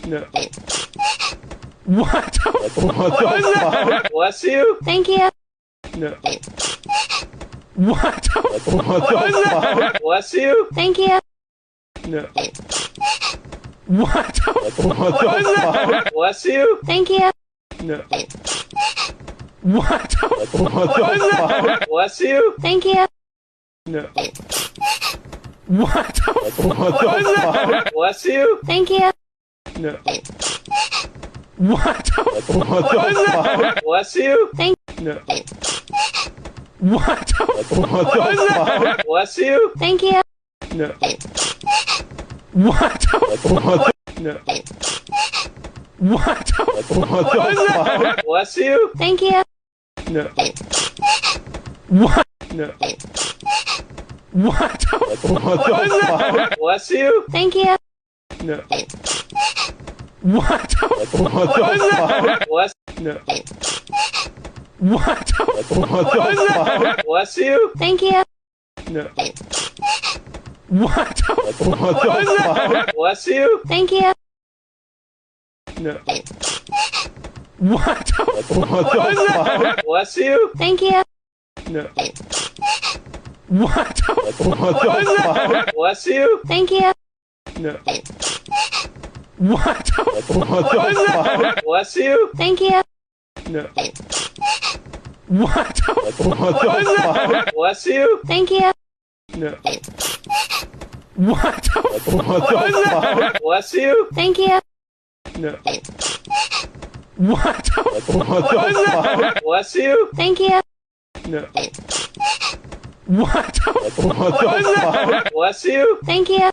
No. What the fuck? Bless you. Thank you. No. What the fuck? Bless you. Thank you. No. What the fuck? Bless you. Thank you. No. What the fuck? Bless you. Thank you. No. What the fuck? Bless you. Thank you. No. What the fuck? Bless you. No. What the fuck? Bless you. Thank you. No. What the fuck? No. What the fuck? Bless you. Thank you. No. What? No. What the fuck? Bless you. Thank you. No. What the fuck? Bless. No. What the fuck? Bless you. Thank you. No. What the fuck? Bless you. Thank you. No. What the fuck? Bless you. Thank you. No. What the fuck? Bless you. Thank you. No. What the fuck? Bless you. Thank you. No. What the fuck? Bless you. Thank you. No. What the fuck? Bless you. Thank you. No. What the fuck? Bless you. Thank you. No. What the fuck? Bless you. Thank you.